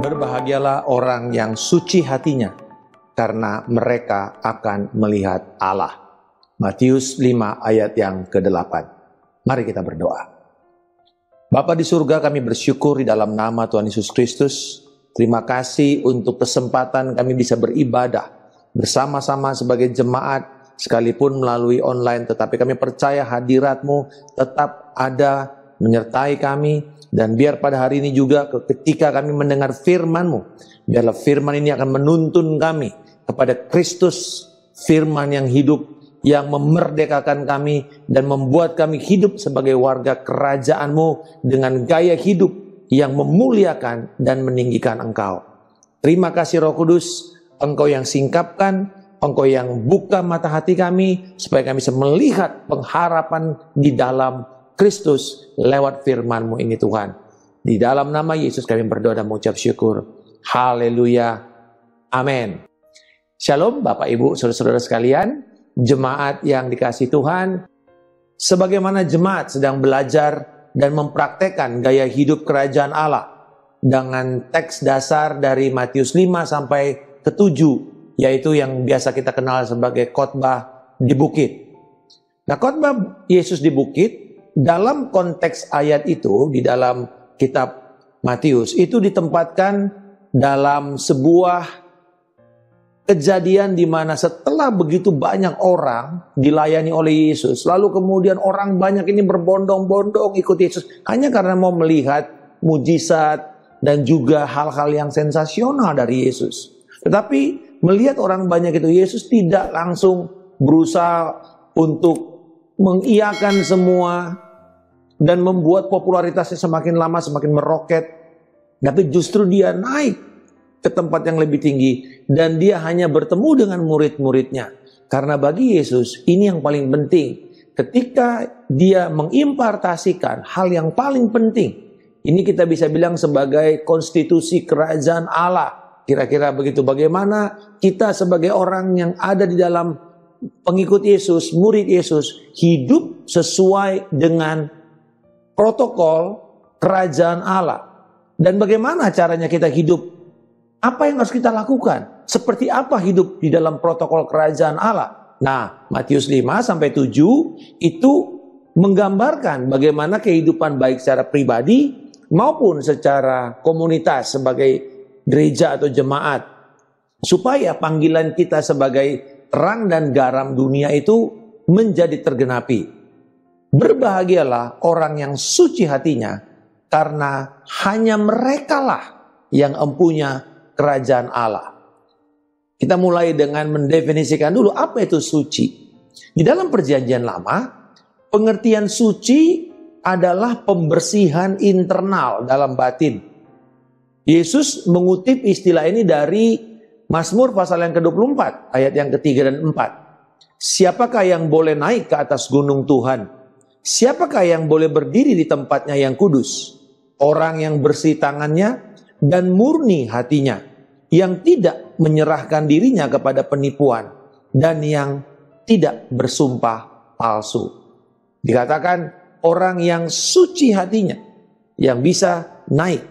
Berbahagialah orang yang suci hatinya, karena mereka akan melihat Allah. Matius 5 ayat yang ke-8. Mari kita berdoa. Bapa di surga, kami bersyukur di dalam nama Tuhan Yesus Kristus. Terima kasih untuk kesempatan kami bisa beribadah bersama-sama sebagai jemaat, sekalipun melalui online, tetapi kami percaya hadirat-Mu tetap ada menyertai kami. Dan biar pada hari ini juga ketika kami mendengar firman-Mu, biarlah firman ini akan menuntun kami kepada Kristus, firman yang hidup, yang memerdekakan kami dan membuat kami hidup sebagai warga kerajaan-Mu dengan gaya hidup yang memuliakan dan meninggikan Engkau. Terima kasih Roh Kudus, Engkau yang singkapkan, Engkau yang buka mata hati kami, supaya kami bisa melihat pengharapan di dalam Kristus lewat firman-Mu ini Tuhan. Di dalam nama Yesus kami berdoa dan mengucap syukur. Haleluya. Amin. Shalom Bapak Ibu, saudara-saudara sekalian, jemaat yang dikasihi Tuhan. Sebagaimana jemaat sedang belajar dan mempraktekkan gaya hidup kerajaan Allah dengan teks dasar dari Matius 5 sampai ke-7, yaitu yang biasa kita kenal sebagai khotbah di bukit. Nah, khotbah Yesus di bukit dalam konteks ayat itu di dalam kitab Matius itu ditempatkan dalam sebuah kejadian di mana setelah begitu banyak orang dilayani oleh Yesus, lalu kemudian orang banyak ini berbondong-bondong ikut Yesus hanya karena mau melihat mujizat dan juga hal-hal yang sensasional dari Yesus. Tetapi melihat orang banyak itu, Yesus tidak langsung berusaha untuk mengiyakan semua dan membuat popularitasnya semakin lama semakin meroket. Tapi justru dia naik ke tempat yang lebih tinggi dan dia hanya bertemu dengan murid-muridnya. Karena bagi Yesus ini yang paling penting. Ketika dia mengimpartasikan hal yang paling penting, ini kita bisa bilang sebagai konstitusi kerajaan Allah. Kira-kira begitu. Bagaimana kita sebagai orang yang ada di dalam pengikut Yesus, murid Yesus, hidup sesuai dengan protokol kerajaan Allah. Dan bagaimana caranya kita hidup? Apa yang harus kita lakukan? Seperti apa hidup di dalam protokol kerajaan Allah? Nah, Matius 5 sampai 7 itu menggambarkan bagaimana kehidupan baik secara pribadi maupun secara komunitas sebagai gereja atau jemaat, supaya panggilan kita sebagai terang dan garam dunia itu menjadi tergenapi. Berbahagialah orang yang suci hatinya, karena hanya merekalah yang empunya kerajaan Allah. Kita mulai dengan mendefinisikan dulu apa itu suci. Di dalam perjanjian lama, pengertian suci adalah pembersihan internal dalam batin. Yesus mengutip istilah ini dari Mazmur pasal yang ke-24, ayat yang ke-3 dan 4. Siapakah yang boleh naik ke atas gunung Tuhan? Siapakah yang boleh berdiri di tempatnya yang kudus? Orang yang bersih tangannya dan murni hatinya, yang tidak menyerahkan dirinya kepada penipuan, dan yang tidak bersumpah palsu. Dikatakan orang yang suci hatinya, yang bisa naik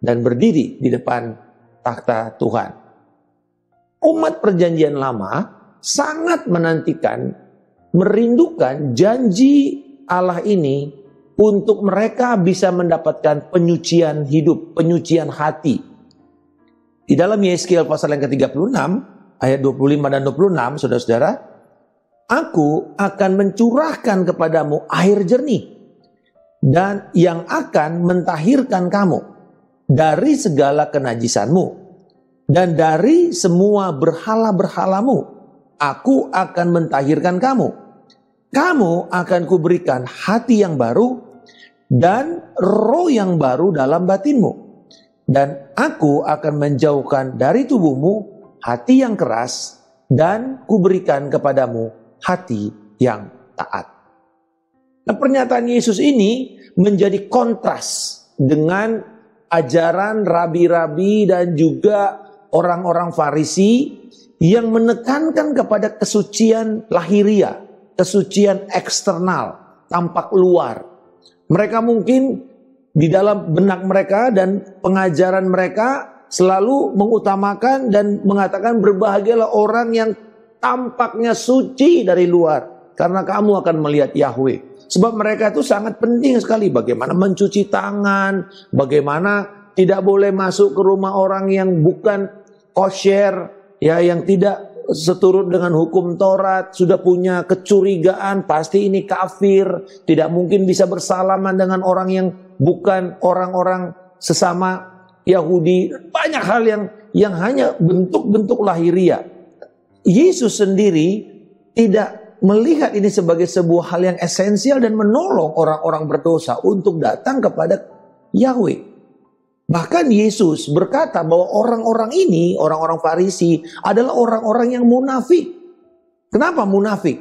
dan berdiri di depan takhta Tuhan. Umat perjanjian lama sangat menantikan, merindukan janji Allah ini untuk mereka bisa mendapatkan penyucian hidup, penyucian hati. Di dalam Yeskiel pasal yang ke-36, ayat 25 dan 26, saudara-saudara, Aku akan mencurahkan kepadamu air jernih, dan yang akan mentahirkan kamu dari segala kenajisanmu, dan dari semua berhala-berhalamu, Aku akan mentahirkan kamu. Kamu akan kuberikan hati yang baru dan roh yang baru dalam batinmu. Dan aku akan menjauhkan dari tubuhmu hati yang keras dan kuberikan kepadamu hati yang taat. Nah, pernyataan Yesus ini menjadi kontras dengan ajaran rabi-rabi dan juga orang-orang Farisi yang menekankan kepada kesucian lahiriah, kesucian eksternal, tampak luar. Mereka mungkin di dalam benak mereka dan pengajaran mereka selalu mengutamakan dan mengatakan berbahagialah orang yang tampaknya suci dari luar, karena kamu akan melihat Yahweh. Sebab mereka itu sangat penting sekali bagaimana mencuci tangan, bagaimana tidak boleh masuk ke rumah orang yang bukan kosher, ya, yang tidak seturut dengan hukum Taurat, sudah punya kecurigaan, pasti ini kafir, tidak mungkin bisa bersalaman dengan orang yang bukan orang-orang sesama Yahudi. Banyak hal yang hanya bentuk-bentuk lahiriah. Yesus sendiri tidak melihat ini sebagai sebuah hal yang esensial dan menolong orang-orang berdosa untuk datang kepada Yahweh. Bahkan Yesus berkata bahwa orang-orang ini, orang-orang Farisi, adalah orang-orang yang munafik. Kenapa munafik?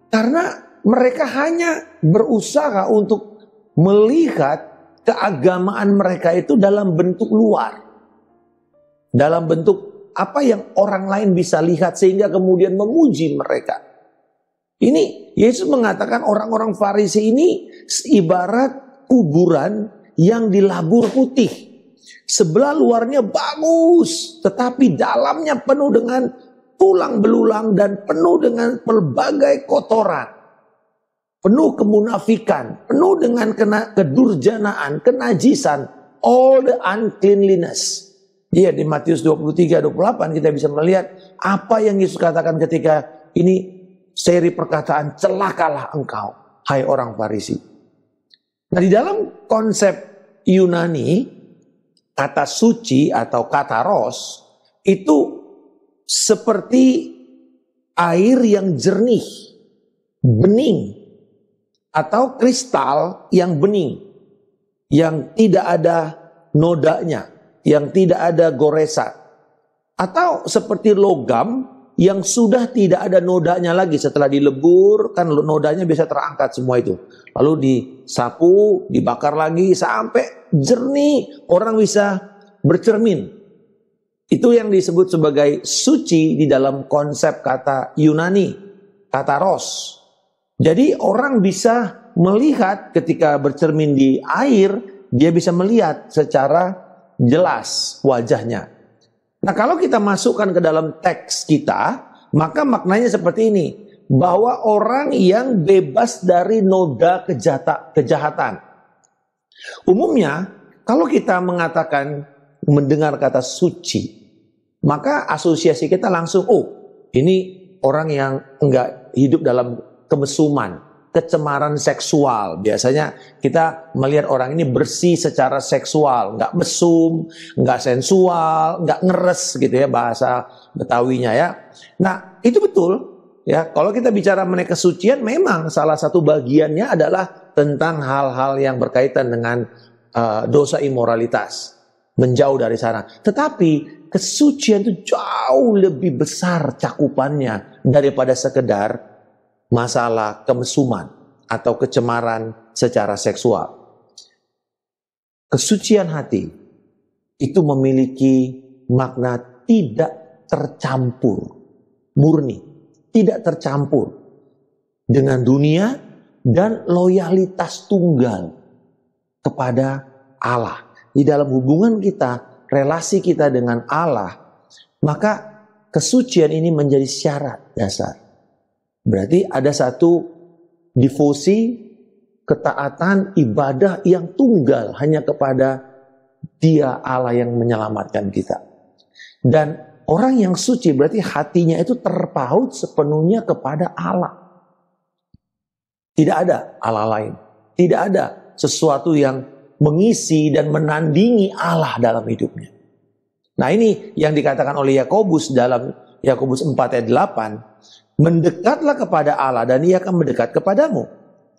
Karena mereka hanya berusaha untuk melihat keagamaan mereka itu dalam bentuk luar. Dalam bentuk apa yang orang lain bisa lihat sehingga kemudian memuji mereka. Ini Yesus mengatakan orang-orang Farisi ini ibarat kuburan yang dilabur putih. Sebelah luarnya bagus, tetapi dalamnya penuh dengan tulang belulang dan penuh dengan berbagai kotoran. Penuh kemunafikan, penuh dengan kedurjanaan, kenajisan, all the uncleanliness. Iya, di Matius 23-28 kita bisa melihat apa yang Yesus katakan ketika ini seri perkataan, celakalah engkau, hai orang Farisi. Nah, di dalam konsep Yunani, kata suci atau kataros itu seperti air yang jernih, bening, atau kristal yang bening, yang tidak ada nodanya, yang tidak ada goresan, atau seperti logam yang sudah tidak ada nodanya lagi setelah dilebur, kan nodanya bisa terangkat semua itu. Lalu disapu, dibakar lagi sampai jernih, orang bisa bercermin. Itu yang disebut sebagai suci di dalam konsep kata Yunani, kata ros. Jadi orang bisa melihat ketika bercermin di air, dia bisa melihat secara jelas wajahnya. Nah, kalau kita masukkan ke dalam teks kita, maka maknanya seperti ini. Bahwa orang yang bebas dari noda kejahatan. Umumnya, kalau kita mengatakan, mendengar kata suci, maka asosiasi kita langsung, oh, ini orang yang enggak hidup dalam kemesuman, kecemaran seksual. Biasanya kita melihat orang ini bersih secara seksual, nggak mesum, nggak sensual, nggak ngeres gitu ya bahasa Betawinya ya. Nah, itu betul ya. Kalau kita bicara mengenai kesucian, memang salah satu bagiannya adalah tentang hal-hal yang berkaitan dengan dosa imoralitas, menjauh dari sana. Tetapi kesucian itu jauh lebih besar cakupannya daripada sekedar masalah kemesuman atau kecemaran secara seksual. Kesucian hati itu memiliki makna tidak tercampur, murni, tidak tercampur dengan dunia dan loyalitas tunggal kepada Allah. Di dalam hubungan kita, relasi kita dengan Allah, maka kesucian ini menjadi syarat dasar. Berarti ada satu devosi, ketaatan, ibadah yang tunggal hanya kepada Dia Allah yang menyelamatkan kita. Dan orang yang suci berarti hatinya itu terpaut sepenuhnya kepada Allah. Tidak ada Allah lain. Tidak ada sesuatu yang mengisi dan menandingi Allah dalam hidupnya. Nah, ini yang dikatakan oleh Yakobus dalam Yakobus 4 ayat 8. Mendekatlah kepada Allah dan Ia akan mendekat kepadamu.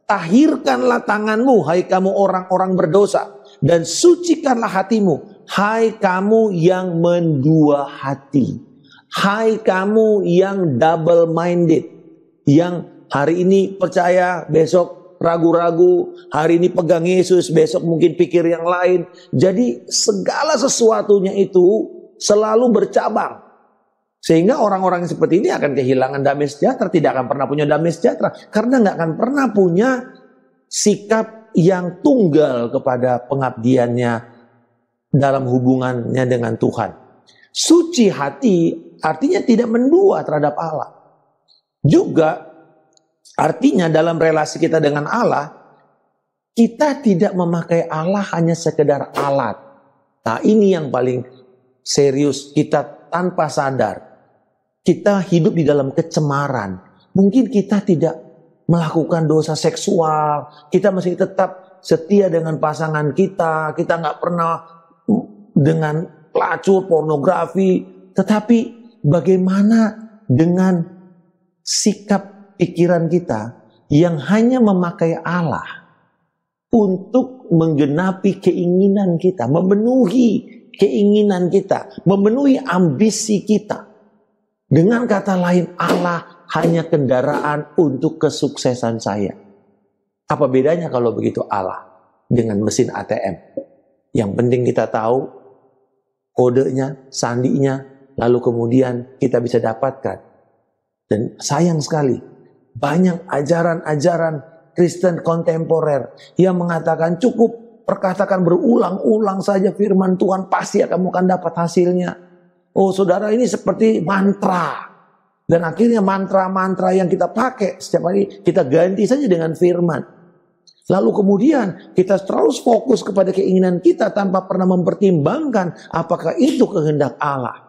Tahirkanlah tanganmu, hai kamu orang-orang berdosa, dan sucikanlah hatimu, hai kamu yang mendua hati, hai kamu yang double minded, yang hari ini percaya, besok ragu-ragu, hari ini pegang Yesus, besok mungkin pikir yang lain. Jadi segala sesuatunya itu selalu bercabang. Sehingga orang-orang seperti ini akan kehilangan damai sejahtera, tidak akan pernah punya damai sejahtera. Karena nggak akan pernah punya sikap yang tunggal kepada pengabdiannya dalam hubungannya dengan Tuhan. Suci hati artinya tidak mendua terhadap Allah. Juga artinya dalam relasi kita dengan Allah, kita tidak memakai Allah hanya sekedar alat. Nah, ini yang paling serius, kita tanpa sadar. Kita hidup di dalam kecemaran. Mungkin kita tidak melakukan dosa seksual. Kita masih tetap setia dengan pasangan kita. Kita nggak pernah dengan pelacur, pornografi. Tetapi bagaimana dengan sikap pikiran kita yang hanya memakai Allah untuk menggenapi keinginan kita, memenuhi keinginan kita, memenuhi ambisi kita. Dengan kata lain, Allah hanya kendaraan untuk kesuksesan saya. Apa bedanya kalau begitu Allah dengan mesin ATM? Yang penting kita tahu kodenya, sandinya, lalu kemudian kita bisa dapatkan. Dan sayang sekali, banyak ajaran-ajaran Kristen kontemporer yang mengatakan cukup perkatakan berulang-ulang saja firman Tuhan, pasti kamu akan dapat hasilnya. Oh saudara, ini seperti mantra. Dan akhirnya mantra-mantra yang kita pakai setiap hari kita ganti saja dengan firman. Lalu kemudian kita terus fokus kepada keinginan kita tanpa pernah mempertimbangkan apakah itu kehendak Allah.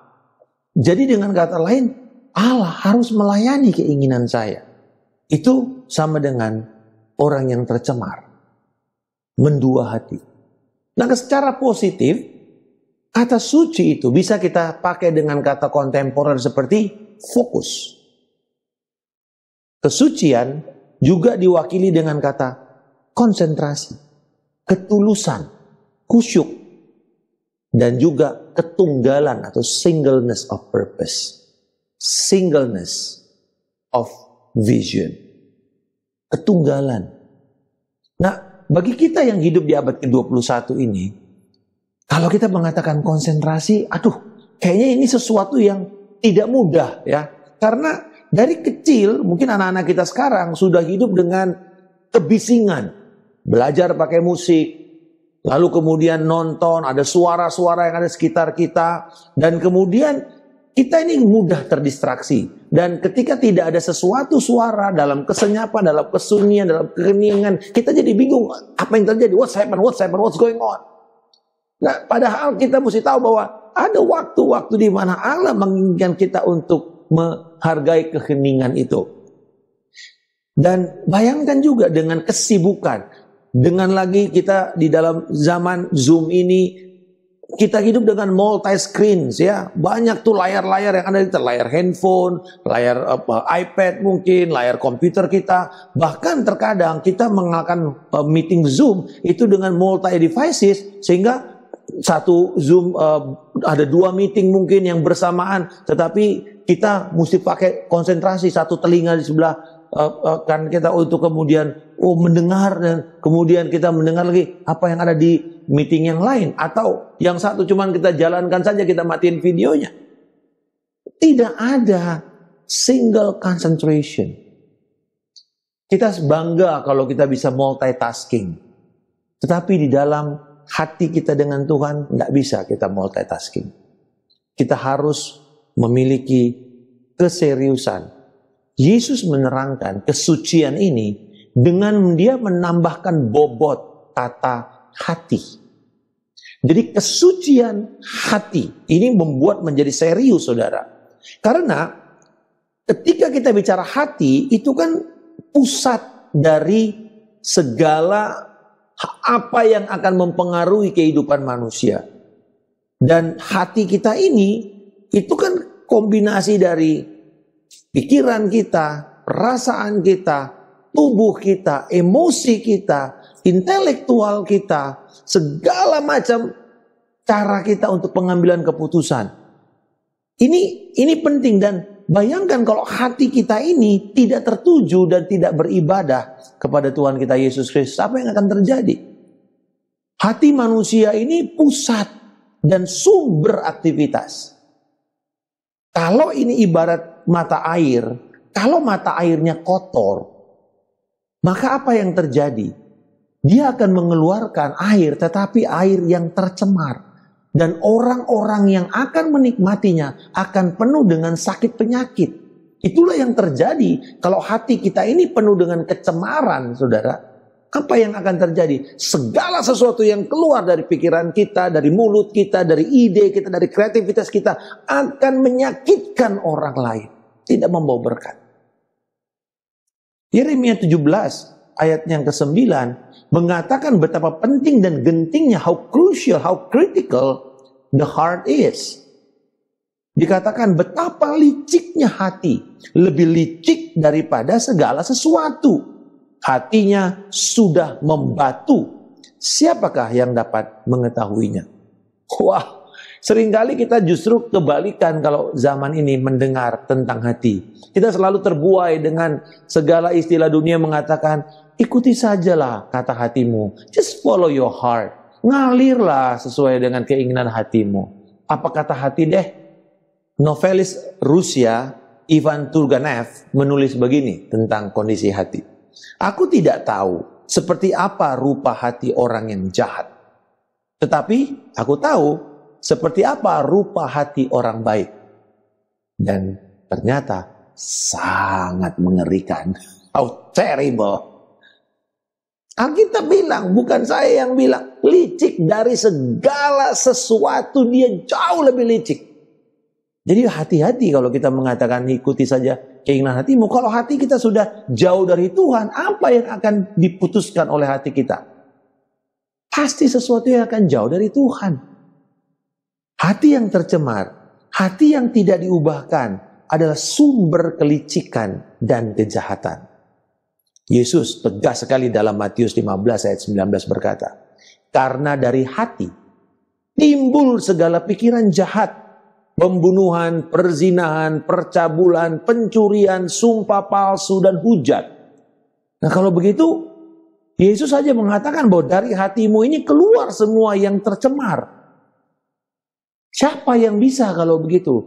Jadi dengan kata lain, Allah harus melayani keinginan saya. Itu sama dengan orang yang tercemar, mendua hati. Nah, secara positif, kata suci itu bisa kita pakai dengan kata kontemporer seperti fokus. Kesucian juga diwakili dengan kata konsentrasi, ketulusan, kusyuk, dan juga ketunggalan atau singleness of purpose, singleness of vision. Ketunggalan. Nah, bagi kita yang hidup di abad ke-21 ini, kalau kita mengatakan konsentrasi, kayaknya ini sesuatu yang tidak mudah ya. Karena dari kecil, mungkin anak-anak kita sekarang sudah hidup dengan kebisingan. Belajar pakai musik, lalu kemudian nonton, ada suara-suara yang ada sekitar kita, dan kemudian kita ini mudah terdistraksi. Dan ketika tidak ada sesuatu suara dalam kesenyapan, dalam kesunyian, dalam keheningan, kita jadi bingung apa yang terjadi, what's going on. Nah, padahal kita mesti tahu bahwa ada waktu-waktu di mana Allah menginginkan kita untuk menghargai keheningan itu. Dan bayangkan juga dengan kesibukan, dengan lagi kita di dalam zaman Zoom ini, kita hidup dengan multi screens ya. Banyak tuh layar-layar yang ada di layar handphone, layar iPad mungkin, layar komputer kita. Bahkan terkadang kita menggunakan meeting Zoom itu dengan multi devices, sehingga satu Zoom ada 2 meeting mungkin yang bersamaan, tetapi kita mesti pakai konsentrasi, satu telinga di sebelah kan kita untuk kemudian mendengar, dan kemudian kita mendengar lagi apa yang ada di meeting yang lain, atau yang satu cuman kita jalankan saja, kita matiin videonya. Tidak ada single concentration. Kita bangga kalau kita bisa multitasking, tetapi di dalam hati kita dengan Tuhan tidak bisa kita multitasking. Kita harus memiliki keseriusan. Yesus menerangkan kesucian ini dengan dia menambahkan bobot kata hati. Jadi kesucian hati ini membuat menjadi serius, saudara. Karena ketika kita bicara hati, itu kan pusat dari segala apa yang akan mempengaruhi kehidupan manusia. Dan hati kita ini, itu kan kombinasi dari pikiran kita, perasaan kita, tubuh kita, emosi kita, intelektual kita, segala macam cara kita untuk pengambilan keputusan. Ini penting, dan bayangkan kalau hati kita ini tidak tertuju dan tidak beribadah kepada Tuhan kita Yesus Kristus, apa yang akan terjadi? Hati manusia ini pusat dan sumber aktivitas. Kalau ini ibarat mata air, kalau mata airnya kotor, maka apa yang terjadi? Dia akan mengeluarkan air, tetapi air yang tercemar. Dan orang-orang yang akan menikmatinya akan penuh dengan sakit penyakit. Itulah yang terjadi kalau hati kita ini penuh dengan kecemaran, saudara. Apa yang akan terjadi? Segala sesuatu yang keluar dari pikiran kita, dari mulut kita, dari ide kita, dari kreativitas kita akan menyakitkan orang lain. Tidak membawa berkat. Yeremia 17 ayat yang ke-9 mengatakan betapa penting dan gentingnya, how crucial, how critical the heart is. Dikatakan betapa liciknya hati, lebih licik daripada segala sesuatu. Hatinya sudah membatu. Siapakah yang dapat mengetahuinya? Wah, seringkali kita justru kebalikan kalau zaman ini mendengar tentang hati. Kita selalu terbuai dengan segala istilah dunia mengatakan, ikuti sajalah kata hatimu. Just follow your heart. Ngalirlah sesuai dengan keinginan hatimu. Apa kata hati deh? Novelis Rusia Ivan Turgenev menulis begini tentang kondisi hati. Aku tidak tahu seperti apa rupa hati orang yang jahat. Tetapi aku tahu seperti apa rupa hati orang baik. Dan ternyata sangat mengerikan. How terrible. Alkitab bilang, bukan saya yang bilang, licik dari segala sesuatu, dia jauh lebih licik. Jadi hati-hati kalau kita mengatakan ikuti saja keinginan hatimu. Kalau hati kita sudah jauh dari Tuhan, apa yang akan diputuskan oleh hati kita? Pasti sesuatu yang akan jauh dari Tuhan. Hati yang tercemar, hati yang tidak diubahkan adalah sumber kelicikan dan kejahatan. Yesus tegas sekali dalam Matius 15 ayat 19 berkata, karena dari hati timbul segala pikiran jahat, pembunuhan, perzinahan, percabulan, pencurian, sumpah palsu, dan hujat. Nah kalau begitu, Yesus saja mengatakan bahwa dari hatimu ini keluar semua yang tercemar. Siapa yang bisa kalau begitu?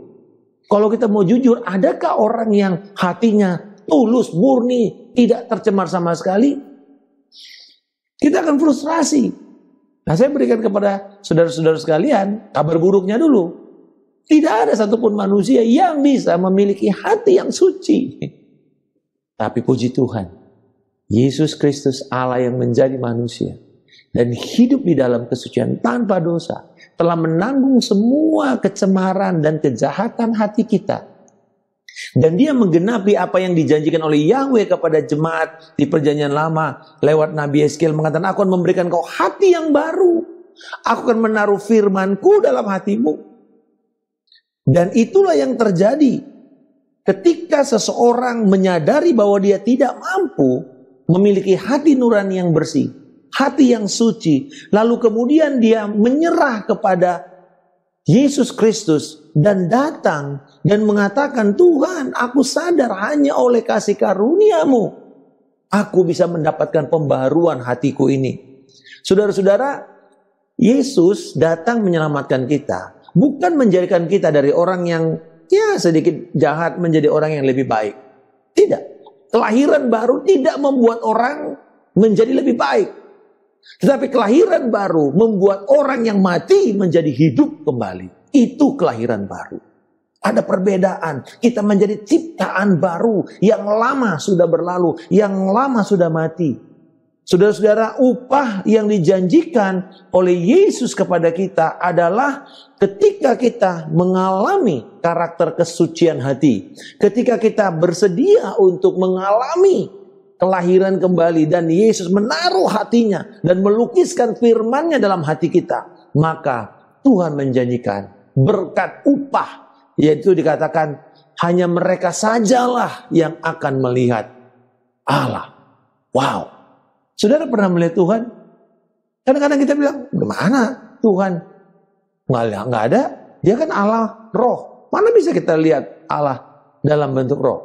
Kalau kita mau jujur, adakah orang yang hatinya tulus, murni, tidak tercemar sama sekali? Kita akan frustrasi. Nah saya berikan kepada saudara-saudara sekalian, kabar buruknya dulu. Tidak ada satupun manusia yang bisa memiliki hati yang suci. Tapi puji Tuhan, Yesus Kristus Allah yang menjadi manusia dan hidup di dalam kesucian tanpa dosa telah menanggung semua kecemaran dan kejahatan hati kita. Dan dia menggenapi apa yang dijanjikan oleh Yahweh kepada jemaat di perjanjian lama lewat Nabi Yeskiel mengatakan, aku akan memberikan kau hati yang baru. Aku akan menaruh firmanku dalam hatimu. Dan itulah yang terjadi ketika seseorang menyadari bahwa dia tidak mampu memiliki hati nurani yang bersih, hati yang suci, lalu kemudian dia menyerah kepada Yesus Kristus dan datang dan mengatakan, Tuhan, aku sadar hanya oleh kasih karunia-Mu aku bisa mendapatkan pembaharuan hatiku ini. Saudara-saudara, Yesus datang menyelamatkan kita. Bukan menjadikan kita dari orang yang sedikit jahat menjadi orang yang lebih baik. Tidak. Kelahiran baru tidak membuat orang menjadi lebih baik. Tetapi kelahiran baru membuat orang yang mati menjadi hidup kembali. Itu kelahiran baru. Ada perbedaan. Kita menjadi ciptaan baru. Yang lama sudah berlalu. Yang lama sudah mati. Saudara-saudara, upah yang dijanjikan oleh Yesus kepada kita adalah ketika kita mengalami karakter kesucian hati. Ketika kita bersedia untuk mengalami kelahiran kembali dan Yesus menaruh hatinya dan melukiskan firman-Nya dalam hati kita. Maka Tuhan menjanjikan berkat upah. Yaitu dikatakan hanya mereka sajalah yang akan melihat Allah. Wow. Saudara pernah melihat Tuhan? Kadang-kadang kita bilang, mana Tuhan? Nggak ada. Dia kan Allah roh. Mana bisa kita lihat Allah dalam bentuk roh?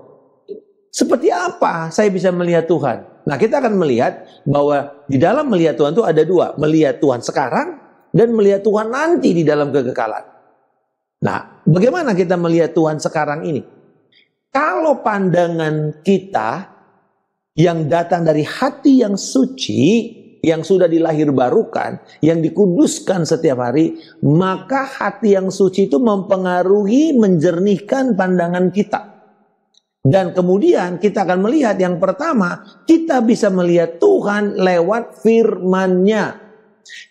Seperti apa saya bisa melihat Tuhan? Nah kita akan melihat bahwa di dalam melihat Tuhan itu ada dua. Melihat Tuhan sekarang dan melihat Tuhan nanti di dalam kekekalan. Nah bagaimana kita melihat Tuhan sekarang ini? Kalau pandangan kita yang datang dari hati yang suci, yang sudah dilahirbarukan, yang dikuduskan setiap hari, maka hati yang suci itu mempengaruhi, menjernihkan pandangan kita. Dan kemudian kita akan melihat yang pertama, kita bisa melihat Tuhan lewat firman-Nya.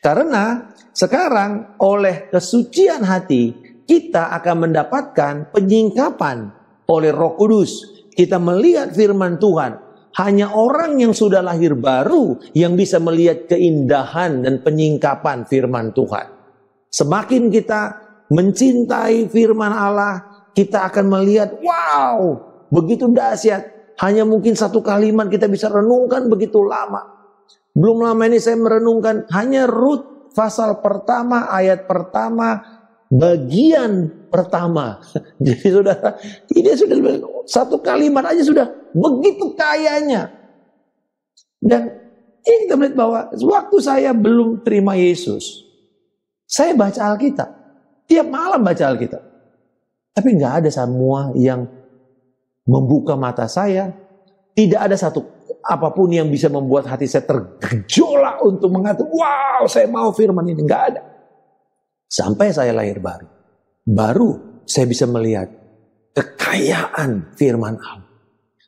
Karena sekarang oleh kesucian hati, kita akan mendapatkan penyingkapan oleh Roh Kudus. Kita melihat firman Tuhan. Hanya orang yang sudah lahir baru yang bisa melihat keindahan dan penyingkapan firman Tuhan. Semakin kita mencintai firman Allah, kita akan melihat, wow, begitu dahsyat. Hanya mungkin satu kalimat kita bisa renungkan begitu lama. Belum lama ini saya merenungkan hanya Rut pasal pertama, ayat pertama, bagian pertama. Jadi saudara, ini sudah satu kalimat aja sudah begitu kayanya. Dan ini kita melihat bahwa waktu saya belum terima Yesus, saya baca Alkitab. Tiap malam baca Alkitab. Tapi nggak ada semua yang membuka mata saya. Tidak ada satu apapun yang bisa membuat hati saya tergejolak untuk mengatakan, wow, saya mau firman ini. Nggak ada. Sampai saya lahir baru. Baru saya bisa melihat kekayaan firman Allah.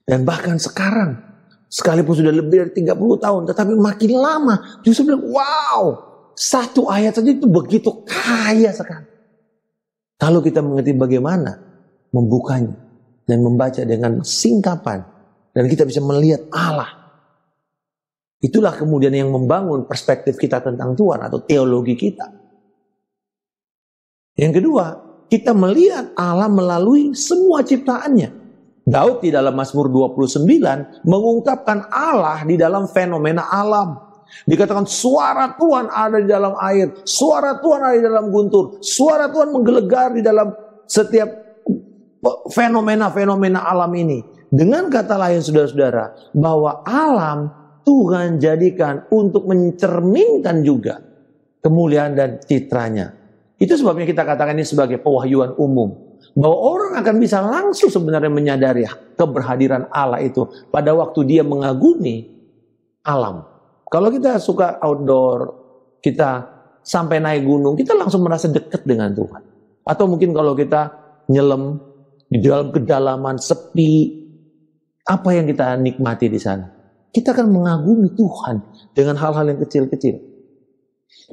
Dan bahkan sekarang, sekalipun sudah lebih dari 30 tahun, tetapi makin lama, justru bilang, wow, satu ayat saja itu begitu kaya sekali. Kalau kita mengerti bagaimana membukanya dan membaca dengan singkapan, dan kita bisa melihat Allah. Itulah kemudian yang membangun perspektif kita tentang Tuhan atau teologi kita. Yang kedua, kita melihat Allah melalui semua ciptaannya. Daud di dalam Mazmur 29 mengungkapkan Allah di dalam fenomena alam. Dikatakan suara Tuhan ada di dalam air, suara Tuhan ada di dalam guntur, suara Tuhan menggelegar di dalam setiap fenomena-fenomena alam ini. Dengan kata lain saudara-saudara, bahwa alam Tuhan jadikan untuk mencerminkan juga kemuliaan dan citranya. Itu sebabnya kita katakan ini sebagai pewahyuan umum. Bahwa orang akan bisa langsung sebenarnya menyadari keberhadiran Allah itu pada waktu dia mengagumi alam. Kalau kita suka outdoor, kita sampai naik gunung, kita langsung merasa dekat dengan Tuhan. Atau mungkin kalau kita nyelam di dalam kedalaman sepi, apa yang kita nikmati di sana? Kita akan mengagumi Tuhan dengan hal-hal yang kecil-kecil.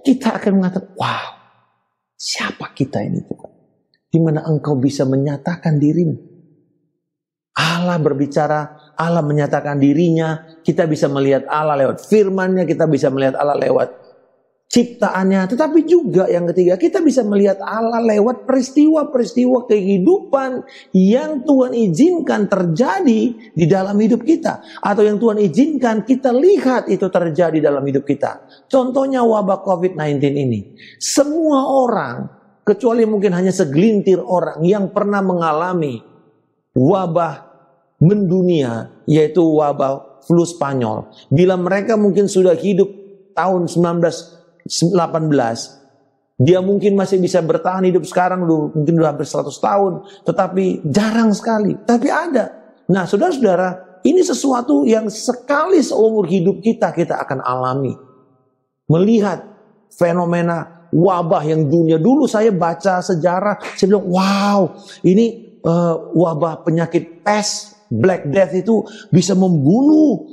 Kita akan mengatakan, wow, siapa kita ini Tuhan? Di mana Engkau bisa menyatakan dirimu? Allah berbicara, Allah menyatakan dirinya. Kita bisa melihat Allah lewat firman-Nya, kita bisa melihat Allah lewat ciptaannya. Tetapi juga yang ketiga, kita bisa melihat Allah lewat peristiwa-peristiwa kehidupan yang Tuhan izinkan terjadi di dalam hidup kita. Atau yang Tuhan izinkan kita lihat itu terjadi dalam hidup kita. Contohnya wabah COVID-19 ini. Semua orang, kecuali mungkin hanya segelintir orang yang pernah mengalami wabah mendunia, yaitu wabah flu Spanyol. Bila mereka mungkin sudah hidup tahun 1918, dia mungkin masih bisa bertahan hidup sekarang, mungkin sudah hampir 100 tahun, tetapi jarang sekali. Tapi ada. Nah, saudara-saudara, ini sesuatu yang sekali seumur hidup kita akan alami. Melihat fenomena wabah yang dunia. Dulu saya baca sejarah, saya bilang, wow, ini wabah penyakit pes, Black Death itu bisa membunuh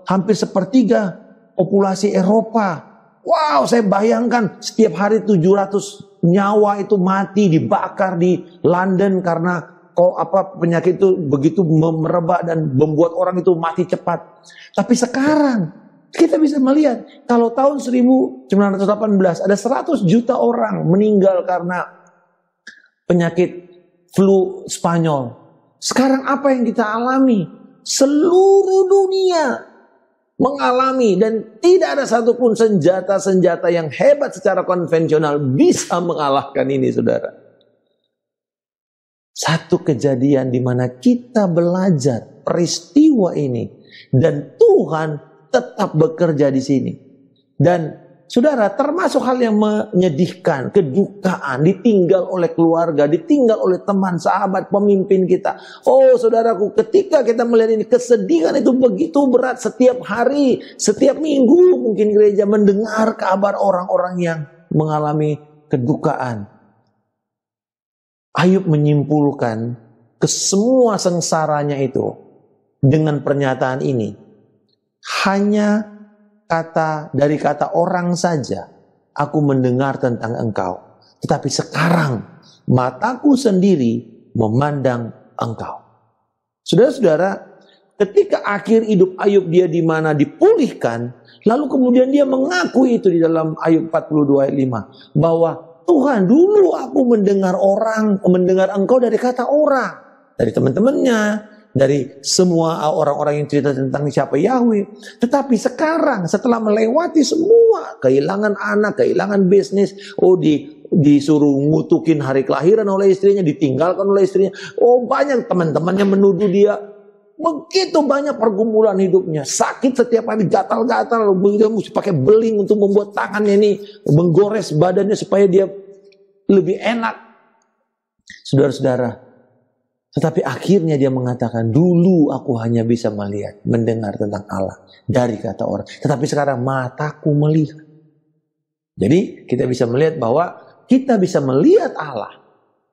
hampir sepertiga populasi Eropa. Wow, saya bayangkan setiap hari 700 nyawa itu mati, dibakar di London karena penyakit itu begitu merebak dan membuat orang itu mati cepat. Tapi sekarang kita bisa melihat kalau tahun 1918 ada 100 juta orang meninggal karena penyakit flu Spanyol. Sekarang apa yang kita alami? Seluruh dunia mengalami, dan tidak ada satupun senjata-senjata yang hebat secara konvensional bisa mengalahkan ini, saudara. Satu kejadian di mana kita belajar peristiwa ini dan Tuhan tetap bekerja di sini. Dan saudara, termasuk hal yang menyedihkan, kedukaan, ditinggal oleh keluarga, ditinggal oleh teman, sahabat, pemimpin kita. Oh saudaraku, ketika kita melihat ini, kesedihan itu begitu berat. Setiap hari, setiap minggu mungkin gereja mendengar kabar orang-orang yang mengalami kedukaan. Ayub menyimpulkan ke semua sengsaranya itu dengan pernyataan ini. Hanya dari kata orang saja aku mendengar tentang engkau. Tetapi sekarang mataku sendiri memandang engkau. Saudara-saudara, ketika akhir hidup Ayub dia di mana dipulihkan, lalu kemudian dia mengakui itu di dalam Ayub 42 ayat 5 bahwa Tuhan, dulu aku mendengar engkau dari kata orang, dari teman-temannya, dari semua orang-orang yang cerita tentang siapa Yahweh. Tetapi sekarang setelah melewati semua, kehilangan anak, kehilangan bisnis, disuruh ngutukin hari kelahiran oleh istrinya, ditinggalkan oleh istrinya. Oh, banyak teman-teman yang menuduh dia. Begitu banyak pergumulan hidupnya, sakit setiap hari, gatal-gatal, mesti pakai beling untuk membuat tangannya ini menggores badannya supaya dia lebih enak. Saudara-saudara, tetapi akhirnya dia mengatakan, dulu aku hanya bisa mendengar tentang Allah dari kata orang. Tetapi sekarang mataku melihat. Jadi kita bisa melihat bahwa kita bisa melihat Allah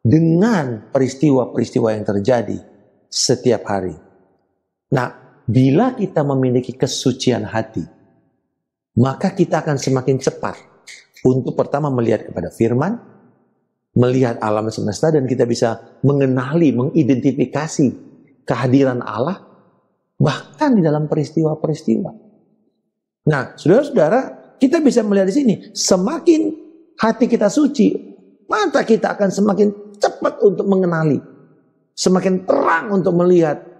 dengan peristiwa-peristiwa yang terjadi setiap hari. Nah, bila kita memiliki kesucian hati, maka kita akan semakin cepat untuk pertama melihat kepada firman, melihat alam semesta, dan kita bisa mengenali, mengidentifikasi kehadiran Allah bahkan di dalam peristiwa-peristiwa. Nah, saudara-saudara, kita bisa melihat di sini, semakin hati kita suci, mata kita akan semakin cepat untuk mengenali, semakin terang untuk melihat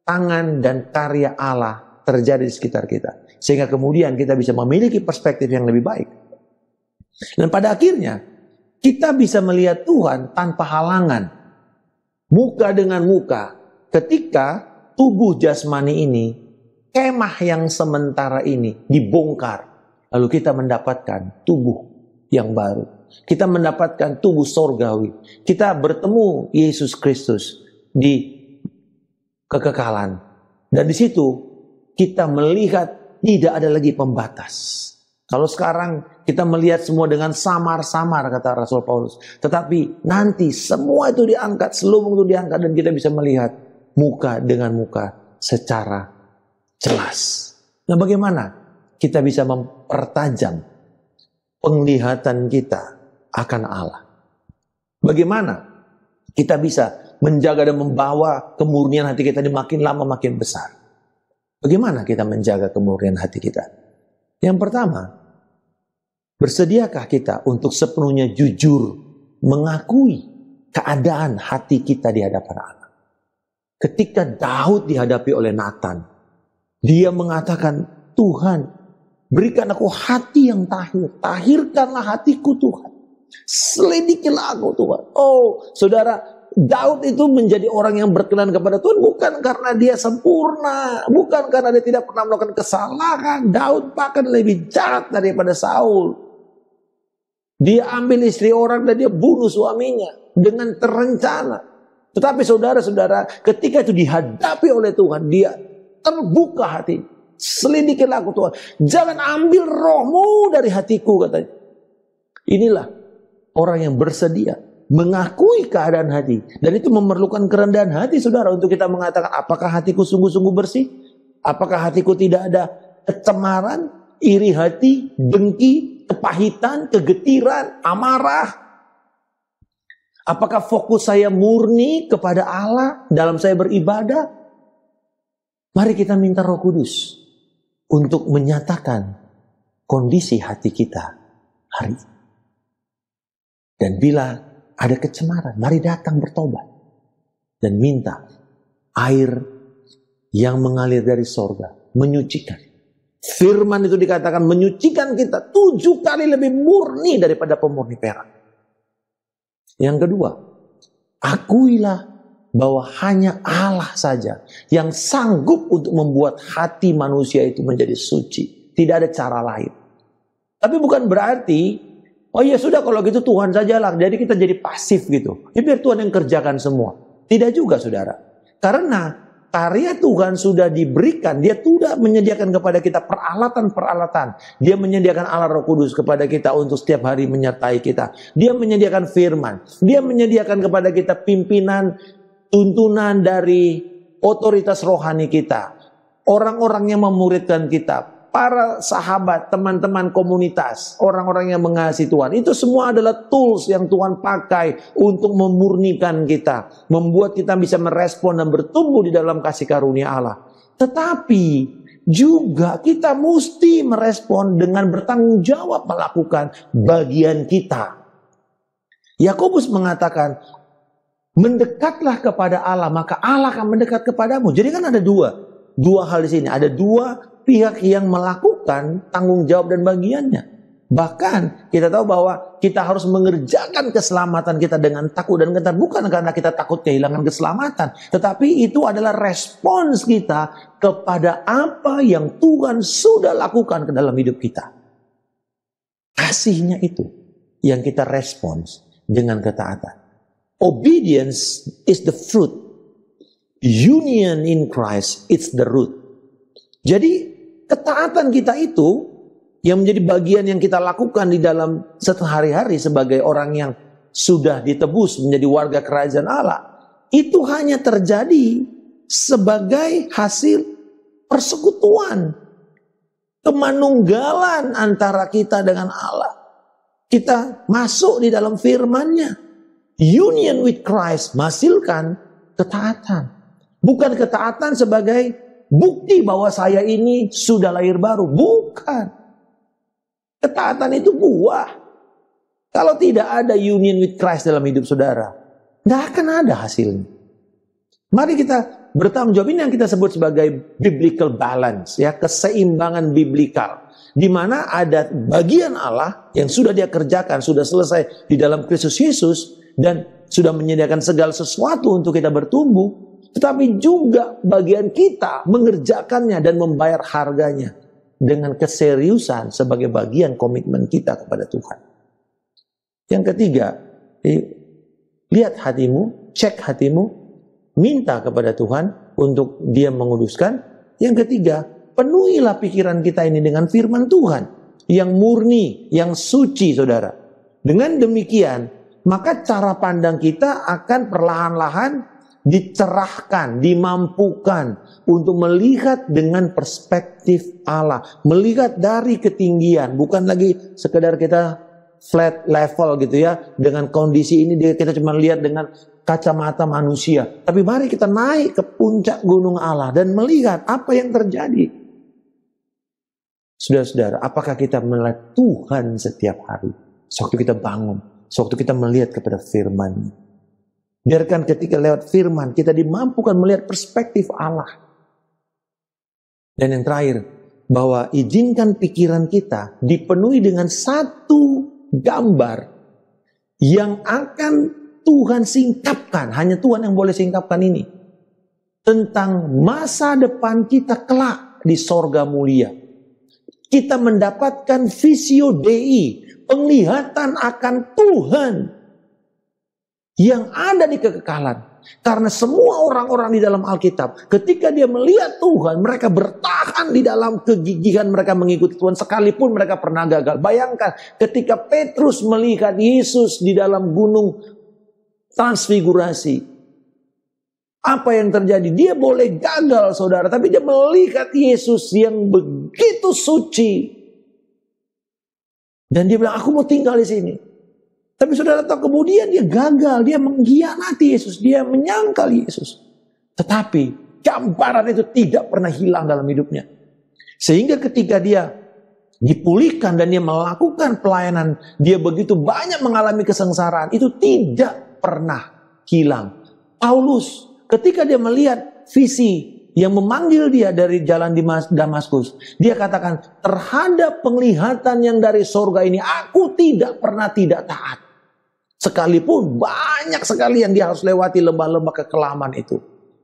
tangan dan karya Allah terjadi di sekitar kita, sehingga kemudian kita bisa memiliki perspektif yang lebih baik. Dan pada akhirnya kita bisa melihat Tuhan tanpa halangan, muka dengan muka, ketika tubuh jasmani ini, kemah yang sementara ini dibongkar, lalu kita mendapatkan tubuh yang baru. Kita mendapatkan tubuh sorgawi. Kita bertemu Yesus Kristus di kekekalan. Dan di situ kita melihat tidak ada lagi pembatas. Kalau sekarang kita melihat semua dengan samar-samar, kata Rasul Paulus. Tetapi nanti semua itu diangkat, selubung itu diangkat, dan kita bisa melihat muka dengan muka secara jelas. Nah, bagaimana kita bisa mempertajam penglihatan kita akan Allah? Bagaimana kita bisa menjaga dan membawa kemurnian hati kita ini makin lama makin besar? Bagaimana kita menjaga kemurnian hati kita? Yang pertama, bersediakah kita untuk sepenuhnya jujur mengakui keadaan hati kita di hadapan Allah? Ketika Daud dihadapi oleh Nathan, dia mengatakan, Tuhan, berikan aku hati yang tahir. Tahirkanlah hatiku Tuhan. Selidikilah aku Tuhan. Oh, saudara, Daud itu menjadi orang yang berkenan kepada Tuhan bukan karena dia sempurna, bukan karena dia tidak pernah melakukan kesalahan. Daud bahkan lebih jahat daripada Saul. Dia ambil istri orang dan dia bunuh suaminya dengan terencana. Tetapi saudara-saudara, ketika itu dihadapi oleh Tuhan, dia terbuka hati. Selidikilah aku Tuhan. Jangan ambil rohmu dari hatiku, katanya. Inilah orang yang bersedia mengakui keadaan hati. Dan itu memerlukan kerendahan hati, saudara, untuk kita mengatakan, apakah hatiku sungguh-sungguh bersih? Apakah hatiku tidak ada kecemaran, iri hati, dengki, kepahitan, kegetiran, amarah? Apakah fokus saya murni kepada Allah dalam saya beribadah? Mari kita minta Roh Kudus untuk menyatakan kondisi hati kita hari ini. Dan bila ada kecemaran, mari datang bertobat dan minta air yang mengalir dari sorga, menyucikan. Firman itu dikatakan menyucikan kita 7 kali lebih murni daripada pemurni perak. Yang kedua, akuilah bahwa hanya Allah saja yang sanggup untuk membuat hati manusia itu menjadi suci. Tidak ada cara lain. Tapi bukan berarti, oh ya sudah kalau gitu Tuhan sajalah. Jadi kita jadi pasif gitu. Ya biar Tuhan yang kerjakan semua. Tidak juga saudara. Karena karya Tuhan sudah diberikan. Dia sudah menyediakan kepada kita peralatan-peralatan. Dia menyediakan Allah Roh Kudus kepada kita untuk setiap hari menyertai kita. Dia menyediakan firman. Dia menyediakan kepada kita pimpinan, tuntunan dari otoritas rohani kita. Orang-orang yang memuridkan kita. Para sahabat, teman-teman komunitas, orang-orang yang mengasihi Tuhan. Itu semua adalah tools yang Tuhan pakai untuk memurnikan kita. Membuat kita bisa merespon dan bertumbuh di dalam kasih karunia Allah. Tetapi juga kita mesti merespon dengan bertanggung jawab melakukan bagian kita. Yakobus mengatakan, mendekatlah kepada Allah, maka Allah akan mendekat kepadamu. Jadi kan ada dua hal di sini. Ada dua pihak yang melakukan tanggung jawab dan bagiannya. Bahkan kita tahu bahwa kita harus mengerjakan keselamatan kita dengan takut dan gentar. Bukan karena kita takut kehilangan keselamatan. Tetapi itu adalah respons kita kepada apa yang Tuhan sudah lakukan ke dalam hidup kita. Kasihnya itu yang kita respons dengan ketaatan. Obedience is the fruit. Union in Christ, it's the root. Jadi ketaatan kita itu yang menjadi bagian yang kita lakukan di dalam sehari-hari sebagai orang yang sudah ditebus menjadi warga kerajaan Allah. Itu hanya terjadi sebagai hasil persekutuan. Kemanunggalan antara kita dengan Allah. Kita masuk di dalam firman-Nya. Union with Christ menghasilkan ketaatan. Bukan ketaatan sebagai bukti bahwa saya ini sudah lahir baru. Bukan. Ketaatan itu buah. Kalau tidak ada union with Christ dalam hidup saudara, tidak akan ada hasilnya. Mari kita bertanggung jawab. Ini yang kita sebut sebagai biblical balance. Ya, keseimbangan biblikal. Di mana ada bagian Allah yang sudah dia kerjakan, sudah selesai di dalam Kristus Yesus. Dan sudah menyediakan segala sesuatu untuk kita bertumbuh. Tetapi juga bagian kita mengerjakannya dan membayar harganya dengan keseriusan sebagai bagian komitmen kita kepada Tuhan. Yang ketiga, lihat hatimu, cek hatimu, minta kepada Tuhan untuk Dia menguduskan. Yang ketiga, penuhilah pikiran kita ini dengan firman Tuhan yang murni, yang suci, saudara. Dengan demikian, maka cara pandang kita akan perlahan-lahan dicerahkan, dimampukan untuk melihat dengan perspektif Allah. Melihat dari ketinggian, bukan lagi sekedar kita flat level gitu ya. Dengan kondisi ini kita cuma lihat dengan kacamata manusia. Tapi mari kita naik ke puncak gunung Allah dan melihat apa yang terjadi. Saudara-saudara, apakah kita melihat Tuhan setiap hari? Sewaktu kita bangun, sewaktu kita melihat kepada firman-Nya. Biarkan ketika lewat firman kita dimampukan melihat perspektif Allah. Dan yang terakhir, bahwa izinkan pikiran kita dipenuhi dengan satu gambar yang akan Tuhan singkapkan. Hanya Tuhan yang boleh singkapkan ini. Tentang masa depan kita kelak di sorga mulia. Kita mendapatkan visio Dei, penglihatan akan Tuhan yang ada di kekekalan. Karena semua orang-orang di dalam Alkitab, ketika dia melihat Tuhan, mereka bertahan di dalam kegigihan mereka mengikuti Tuhan, sekalipun mereka pernah gagal. Bayangkan ketika Petrus melihat Yesus di dalam gunung transfigurasi, apa yang terjadi? Dia boleh gagal, saudara, tapi dia melihat Yesus yang begitu suci. Dan dia bilang, aku mau tinggal di sini. Tapi saudara tahu kemudian dia gagal, dia mengkhianati Yesus, dia menyangkal Yesus. Tetapi gambaran itu tidak pernah hilang dalam hidupnya. Sehingga ketika dia dipulihkan dan dia melakukan pelayanan, dia begitu banyak mengalami kesengsaraan, itu tidak pernah hilang. Paulus ketika dia melihat visi yang memanggil dia dari jalan di Damaskus, dia katakan, terhadap penglihatan yang dari sorga ini, aku tidak pernah tidak taat. Sekalipun banyak sekali yang dia harus lewati lembah-lembah kekelaman itu.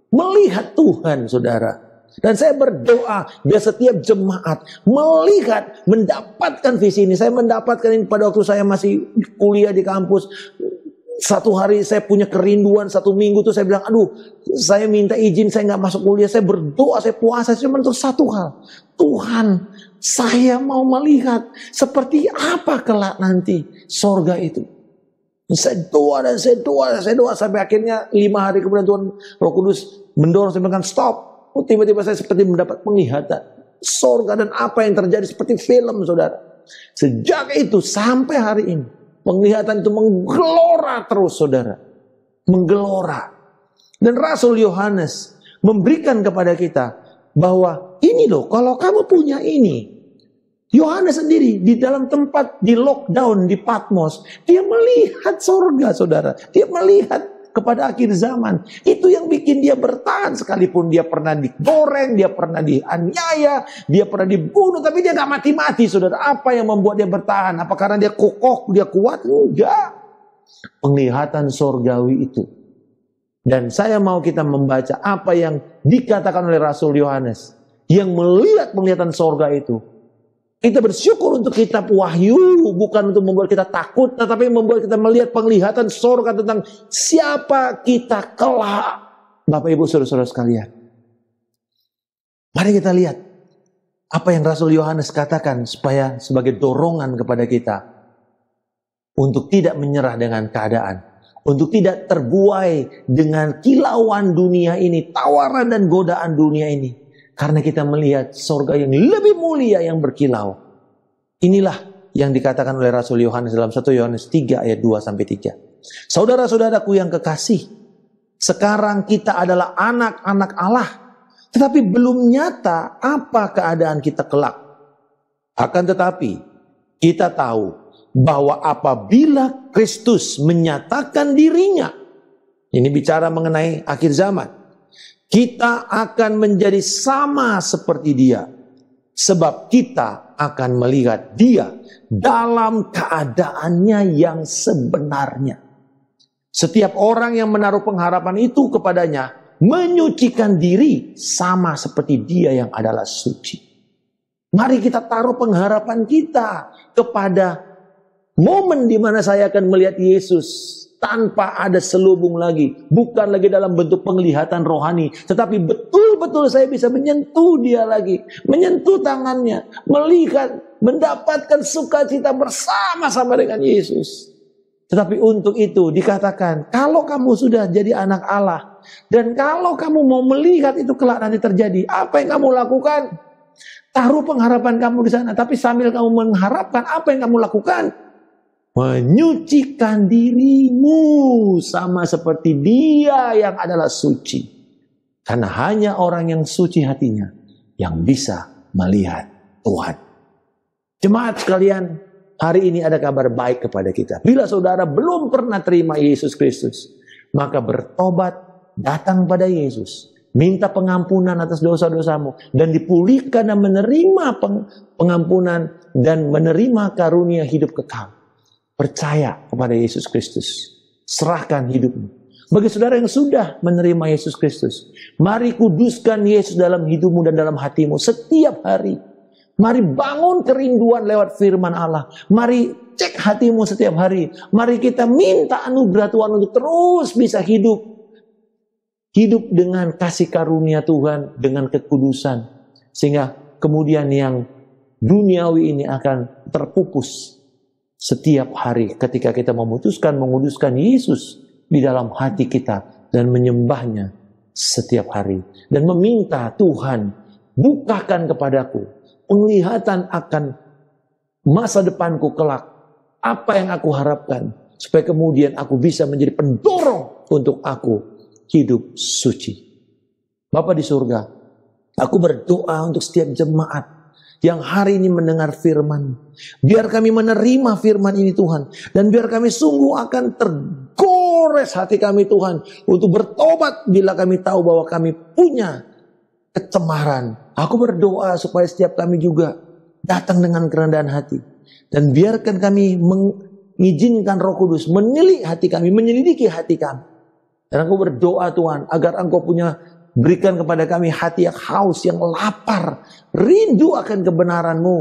Melihat Tuhan, saudara. Dan saya berdoa biar setiap jemaat melihat, mendapatkan visi ini. Saya mendapatkan ini pada waktu saya masih kuliah di kampus. Satu hari saya punya kerinduan, satu minggu tuh saya bilang, aduh saya minta izin, saya gak masuk kuliah. Saya berdoa, saya puasa, cuma untuk satu hal. Tuhan, saya mau melihat seperti apa kelak nanti sorga itu. Saya doa dan saya doa dan saya doa. Sampai akhirnya 5 hari kemudian Tuhan Roh Kudus mendorong saya bilang stop. Tiba-tiba saya seperti mendapat penglihatan sorga dan apa yang terjadi seperti film, saudara. Sejak itu sampai hari ini penglihatan itu menggelora terus, saudara. Menggelora. Dan Rasul Yohanes memberikan kepada kita bahwa ini loh, kalau kamu punya ini. Yohanes sendiri di dalam tempat di lockdown di Patmos, dia melihat sorga, saudara. Dia melihat kepada akhir zaman. Itu yang bikin dia bertahan, sekalipun dia pernah digoreng, dia pernah dianiaya, dia pernah dibunuh, tapi dia gak mati-mati, saudara. Apa yang membuat dia bertahan? Apa karena dia kokoh, dia kuat? Enggak. Penglihatan sorgawi itu. Dan saya mau kita membaca apa yang dikatakan oleh Rasul Yohanes yang melihat penglihatan sorga itu. Kita bersyukur untuk kitab Wahyu, bukan untuk membuat kita takut, tetapi membuat kita melihat penglihatan sorga tentang siapa kita kelak. Bapak Ibu Saudara-saudara sekalian. Mari kita lihat apa yang Rasul Yohanes katakan supaya sebagai dorongan kepada kita untuk tidak menyerah dengan keadaan, untuk tidak terbuai dengan kilauan dunia ini, tawaran dan godaan dunia ini. Karena kita melihat sorga yang lebih mulia yang berkilau. Inilah yang dikatakan oleh Rasul Yohanes dalam 1 Yohanes 3 ayat 2-3. Saudara-saudaraku yang kekasih, sekarang kita adalah anak-anak Allah. Tetapi belum nyata apa keadaan kita kelak. Akan tetapi kita tahu bahwa apabila Kristus menyatakan dirinya, ini bicara mengenai akhir zaman, kita akan menjadi sama seperti dia. Sebab kita akan melihat dia dalam keadaannya yang sebenarnya. Setiap orang yang menaruh pengharapan itu kepadanya menyucikan diri sama seperti dia yang adalah suci. Mari kita taruh pengharapan kita kepada momen di mana saya akan melihat Yesus tanpa ada selubung lagi. Bukan lagi dalam bentuk penglihatan rohani. Tetapi betul-betul saya bisa menyentuh dia lagi. Menyentuh tangannya. Melihat, mendapatkan sukacita bersama-sama dengan Yesus. Tetapi untuk itu dikatakan, kalau kamu sudah jadi anak Allah. Dan kalau kamu mau melihat itu kelak nanti terjadi. Apa yang kamu lakukan? Taruh pengharapan kamu di sana. Tapi sambil kamu mengharapkan, apa yang kamu lakukan? Menyucikan dirimu sama seperti dia yang adalah suci. Karena hanya orang yang suci hatinya yang bisa melihat Tuhan. Jemaat sekalian, hari ini ada kabar baik kepada kita. Bila saudara belum pernah terima Yesus Kristus, maka bertobat, datang pada Yesus, minta pengampunan atas dosa-dosamu, dan dipulihkan dan menerima pengampunan dan menerima karunia hidup kekal. Percaya kepada Yesus Kristus. Serahkan hidupmu. Bagi saudara yang sudah menerima Yesus Kristus, mari kuduskan Yesus dalam hidupmu dan dalam hatimu setiap hari. Mari bangun kerinduan lewat firman Allah. Mari cek hatimu setiap hari. Mari kita minta anugerah Tuhan untuk terus bisa hidup. Hidup dengan kasih karunia Tuhan, dengan kekudusan. Sehingga kemudian yang duniawi ini akan terpupus. Setiap hari ketika kita memutuskan menguduskan Yesus di dalam hati kita dan menyembahnya setiap hari. Dan meminta Tuhan, bukakan kepadaku penglihatan akan masa depanku kelak. Apa yang aku harapkan. Supaya kemudian aku bisa menjadi pendorong untuk aku hidup suci. Bapa di surga, aku berdoa untuk setiap jemaat yang hari ini mendengar firman. Biar kami menerima firman ini Tuhan. Dan biar kami sungguh akan tergores hati kami Tuhan. Untuk bertobat bila kami tahu bahwa kami punya kecemaran. Aku berdoa supaya setiap kami juga datang dengan kerendahan hati. Dan biarkan kami mengizinkan Roh Kudus menyelidiki hati kami. Dan aku berdoa Tuhan agar Engkau punya Berikan kepada kami hati yang haus, yang lapar, rindu akan kebenaran-Mu.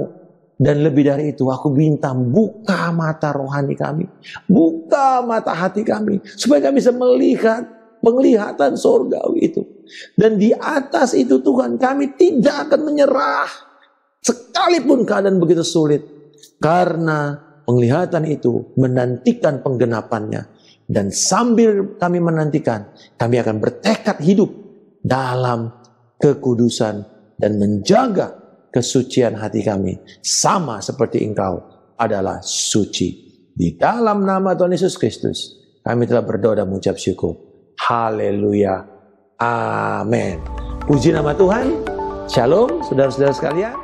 Dan lebih dari itu, aku minta buka mata rohani kami, buka mata hati kami, supaya kami bisa melihat penglihatan surgawi itu. Dan di atas itu Tuhan, kami tidak akan menyerah, sekalipun keadaan begitu sulit. Karena penglihatan itu menantikan penggenapannya. Dan sambil kami menantikan, kami akan bertekad hidup dalam kekudusan dan menjaga kesucian hati kami, sama seperti Engkau adalah suci. Di dalam nama Tuhan Yesus Kristus kami telah berdoa dan mengucap syukur. Haleluya, amin. Puji nama Tuhan. Shalom saudara-saudara sekalian.